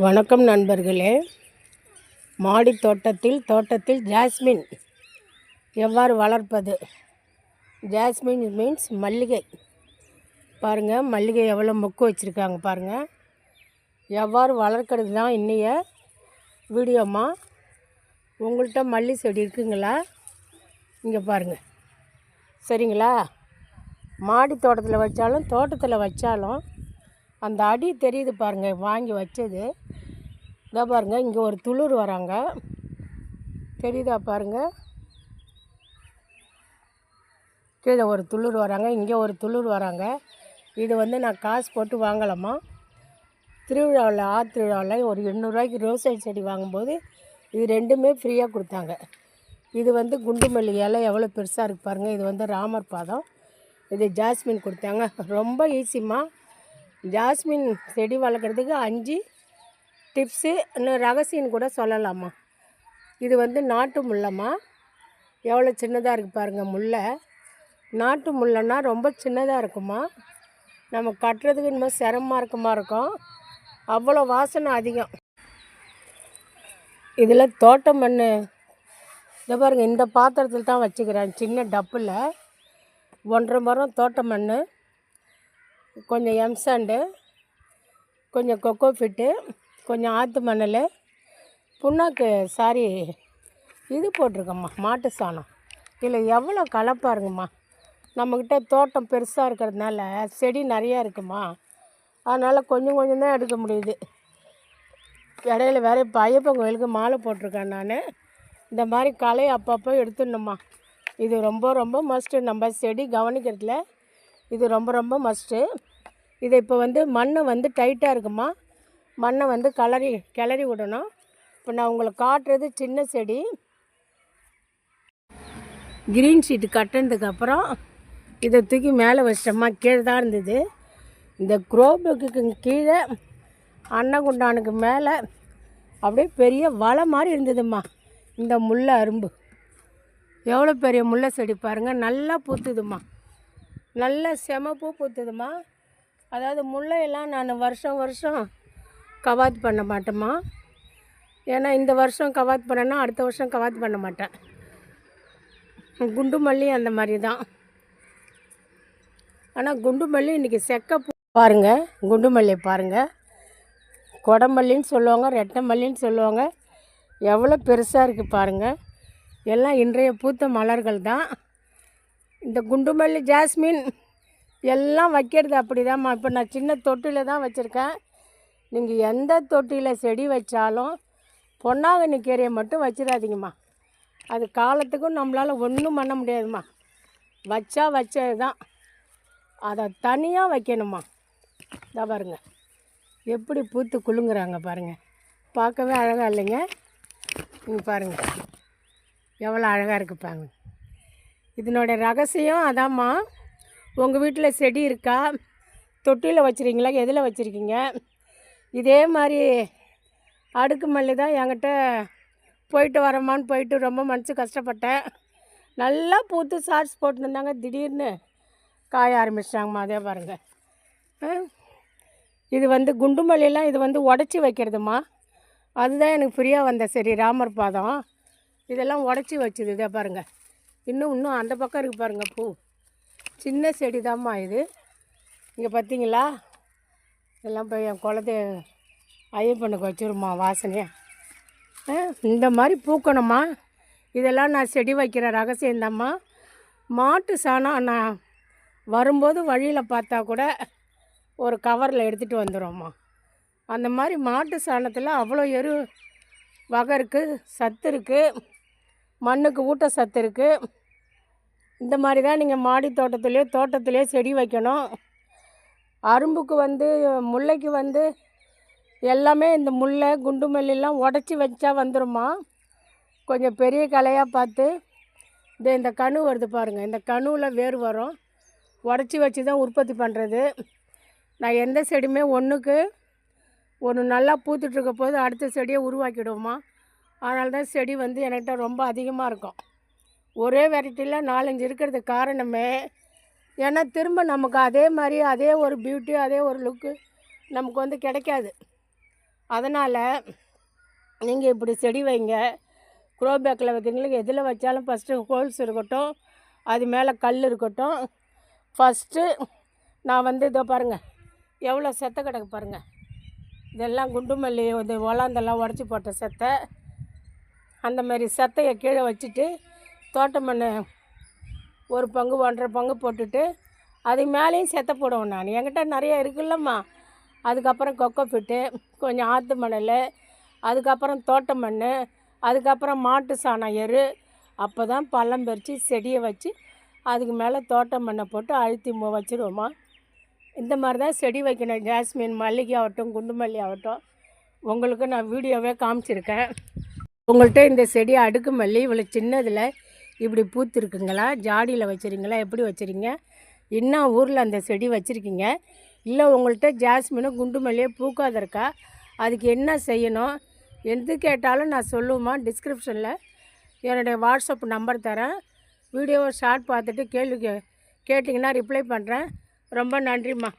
வணக்கம் நண்பர்களே. மாடி தோட்டத்தில் ஜாஸ்மின் எவ்வாறு வளர்ப்பது? ஜாஸ்மின் மீன்ஸ் மல்லிகை. பாருங்கள், மல்லிகை எவ்வளோ மொக்கு வச்சுருக்காங்க பாருங்கள். எவ்வாறு வளர்க்குறது தான் இன்னைய வீடியோம்மா. உங்கள்கிட்ட மல்லி செடி இருக்குங்களா? இங்கே பாருங்கள், சரிங்களா? மாடி தோட்டத்தில் வச்சாலும் தோட்டத்தில் வச்சாலும் அந்த அடி தெரியுது பாருங்கள், வாங்கி வச்சது. இதை பாருங்கள், இங்கே ஒரு துளிர் வராங்க, தெரியுதா பாருங்கள்? கீழே ஒரு துளிர் வராங்க, இங்கே ஒரு துளிர் வராங்க. இது வந்து நான் காசு போட்டு வாங்கலாமா. திருவிழாவில் திருவிழாவில் ஒரு 800 ரூபாய்க்கு ரோசை செடி வாங்கும்போது இது ரெண்டுமே ஃப்ரீயாக கொடுத்தாங்க. இது வந்து குண்டு மல்லி இலை எவ்வளோ பெருசாக இருக்குது பாருங்கள். இது வந்து ராமர் பாதம். இது ஜாஸ்மின் கொடுத்தாங்க. ரொம்ப ஈஸிம்மா. ஜாஸ்மின் செடி வளர்க்குறதுக்கு 5 டிப்ஸு, இன்னும் ரகசியம் கூட சொல்லலாமா. இது வந்து நாட்டு முல்லைம்மா. எவ்வளோ சின்னதாக இருக்குது பாருங்கள் முல்லை. நாட்டு முல்லைன்னா ரொம்ப சின்னதாக இருக்குமா. நம்ம கட்டுறதுக்கு இன்னும் சிரமமாக இருக்கும். அவ்வளோ வாசனை அதிகம். இதில் தோட்ட மண் இதை பாருங்கள், இந்த பாத்திரத்தில் தான் வச்சுக்கிறேன், சின்ன டப்பில். 1.5 மரம் தோட்ட மண், கொஞ்சம் எம்சாண்டு, கொஞ்சம் கொக்கோ ஃபிட்டு, கொஞ்சம் ஆற்று மணல், புண்ணாக்கு இது போட்டிருக்கம்மா, மாட்டு சாணம். இதில் எவ்வளோ கலப்பாருங்கம்மா. நம்மக்கிட்ட தோட்டம் பெருசாக இருக்கிறதுனால செடி நிறையா இருக்குமா, அதனால் கொஞ்சம் தான் எடுக்க முடியுது. இடையில வேறு இப்போ ஐயப்பன் கோயிலுக்கு மாலை போட்டிருக்கேன் நான். இந்த மாதிரி களையை அப்பப்போ எடுத்துடணுமா. இது ரொம்ப மஸ்ட்டு. நம்ம செடி கவனிக்கிறதுல இது ரொம்ப மஸ்ட்டு. இதை இப்போ வந்து மண் வந்து டைட்டாக இருக்குமா, மண்ணை வந்து கிளறி விடணும். இப்போ நான் உங்களுக்கு காட்டுறது சின்ன செடி. க்ரீன் ஷீட்டு கட்டினதுக்கப்புறம் இதை தூக்கி மேலே வச்சிட்டோம்மா. கீழே தான் இருந்தது. இந்த குரோபுக்கு கீழே அன்னகுண்டானுக்கு மேலே அப்படியே பெரிய வலை மாதிரி இருந்ததும்மா. இந்த முல்லை அரும்பு எவ்வளோ பெரிய முல்லை செடி பாருங்கள், நல்லா பூத்துதும்மா. நல்ல செமப்பூ பூத்துதும்மா. அதாவது முல்லையெல்லாம் நான் வருஷம் கவாத் பண்ண மாட்டேம்மா. ஏன்னா இந்த வருஷம் கவாத் பண்ணேன்னா அடுத்த வருஷம் கவாத் பண்ண மாட்டேன். குண்டு மல்லி அந்த மாதிரி தான். ஆனால் குண்டு மல்லி இன்றைக்கி செக்கப்பூ பாருங்கள். குண்டு மல்லியை பாருங்கள், கொடமல்லின்னு சொல்லுவாங்க, ரெட்டை மல்லின்னு சொல்லுவாங்க. எவ்வளோ பெருசாக இருக்குது பாருங்கள். எல்லாம் இன்றைய பூத்த மலர்கள் தான். இந்த குண்டு மல்லி, ஜாஸ்மின் எல்லாம் வைக்கிறது அப்படி தான்மா. இப்போ நான் சின்ன தொட்டியில் தான் வச்சுருக்கேன். நீங்கள் எந்த தொட்டியில் செடி வச்சாலும் பொன்னாங்கண்ணி கீரையை மட்டும் வச்சிடாதீங்கம்மா. அது காலத்துக்கும் நம்மளால் ஒன்றும் பண்ண முடியாதும்மா. வச்சது தான். அதை தனியாக வைக்கணுமா. இதை பாருங்கள், எப்படி பூத்து குலுங்குறாங்க பாருங்கள். பார்க்கவே அழகாக இல்லைங்க? நீங்கள் பாருங்கள் எவ்வளோ அழகாக இருக்குது பாருங்க. இதனோட ரகசியம் அதாம்மா. உங்கள் வீட்டில் செடி இருக்கா, தொட்டியில் வச்சுருக்கீங்களா, எதில் வச்சுருக்கீங்க? இதே மாதிரி அடுக்கு மல்லி தான் என்கிட்ட போயிட்டு வரமான்னு ரொம்ப மனசு கஷ்டப்பட்டேன். நல்லா பூத்து ஷார்ட்ஸ் போட்டுருந்தாங்க, திடீர்னு காய ஆரம்பிச்சிட்டாங்கம்மா. அதே பாருங்கள். இது வந்து குண்டு மல்லியெல்லாம் இது வந்து உடச்சி வைக்கிறதுமா. அதுதான் எனக்கு ஃப்ரீயாக வந்த சரி ராமர் பாதம். இதெல்லாம் உடச்சி வச்சுது. இதே பாருங்கள், இன்னும் அந்த பக்கம் இருக்குது பாருங்கள் பூ. சின்ன செடி தான்மா இது. இங்கே பார்த்தீங்களா? இதெல்லாம் போய் என் குழந்தை ஐயப்பனுக்கு வச்சுருமா வாசனையாக. இந்த மாதிரி பூக்கணுமா. இதெல்லாம் நான் செடி வைக்கிற ரகசியந்தாம்மா. மாட்டு சாணம் நான் வரும்போது வழியில் பார்த்தா கூட ஒரு கவரில் எடுத்துகிட்டு வந்துடும்மா. அந்த மாதிரி மாட்டு சாணத்தில் அவ்வளோ வகை இருக்குது, சத்து இருக்குது, மண்ணுக்கு ஊட்டச்சத்து இருக்குது. இந்த மாதிரி தான் நீங்கள் மாடி தோட்டத்திலே செடி வைக்கணும். அரும்புக்கு வந்து முல்லைக்கு வந்து எல்லாமே இந்த முல்லை குண்டு மல்லிலாம் உடச்சி வச்சா வந்துடுமா. கொஞ்சம் பெரிய கலையாக பார்த்து இந்த கணு வருது பாருங்கள். இந்த கணுவில் வேர் வரும், உடச்சி வச்சு தான் உற்பத்தி பண்ணுறது. நான் எந்த செடியுமே ஒன்றுக்கு ஒன்று நல்லா பூத்துட்ருக்க போது அடுத்த செடியை உருவாக்கிடுவோமா. அதனால தான் செடி வந்து என்கிட்ட ரொம்ப அதிகமாக இருக்கும். ஒரே வெரைட்டியில் 4-5 இருக்கிறதுக்கு காரணமே ஏன்னா திரும்ப நமக்கு அதே மாதிரி அதே ஒரு பியூட்டி, அதே ஒரு லுக்கு நமக்கு வந்து கிடைக்காது. அதனால் நீங்கள் இப்படி செடி வைங்க. க்ரோ பேக்கில் வைக்கிறீங்களுக்கு எதில் வச்சாலும் ஃபஸ்ட்டு ஹோல்ஸ் இருக்கட்டும், அது மேலே கல் இருக்கட்டும். ஃபஸ்ட்டு நான் வந்து இதோ பாருங்கள் எவ்வளோ செத்தை கிடக்கு பாருங்கள். இதெல்லாம் குண்டு மல்லி இது ஒலாந்தெல்லாம் உடச்சி போட்ட செத்தை. அந்த மாதிரி செத்தையை கீழே வச்சுட்டு தோட்ட மண் ஒரு பங்கு 1.5 பங்கு போட்டுட்டு அது மேலேயும் செத்தை போடுவேன் நான். என்கிட்ட நிறைய இருக்குல்லம்மா. அதுக்கப்புறம் கொக்கோ பிட்டு, கொஞ்சம் ஆற்று மணல், அதுக்கப்புறம் தோட்ட மண், அதுக்கப்புறம் மாட்டு சாணம் எரு. அப்போ தான் பள்ளம் பறித்து செடியை வச்சு அதுக்கு மேலே தோட்ட மண்ணை போட்டு அழுத்தி வச்சுருவோம்மா. இந்த மாதிரி தான் செடி வைக்கணும். ஜாஸ்மின் மல்லிகை ஆகட்டும், குண்டு மல்லி ஆகட்டும், உங்களுக்கு நான் வீடியோவே காமிச்சிருக்கேன். உங்கள்கிட்ட இந்த செடி அடுக்கு மல்லி இவ்வளோ சின்னதில் இப்படி பூத்துருக்குங்களா, ஜாடியில் வச்சுருங்களா, எப்படி வச்சுருங்க, இன்னும் ஊரில் அந்த செடி வச்சுருக்கீங்க இல்லை உங்கள்கிட்ட ஜாஸ்மினும் குண்டு மல்லியோ பூக்காத இருக்கா, அதுக்கு என்ன செய்யணும் எது கேட்டாலும் நான் சொல்லுவேம்மா. டிஸ்கிரிப்ஷனில் என்னுடைய வாட்ஸ்அப் நம்பர் தரேன். வீடியோவை ஷார்ட் பார்த்துட்டு கேள்வி கேட்டிங்கன்னா ரிப்ளை பண்ணுறேன். ரொம்ப நன்றிம்மா.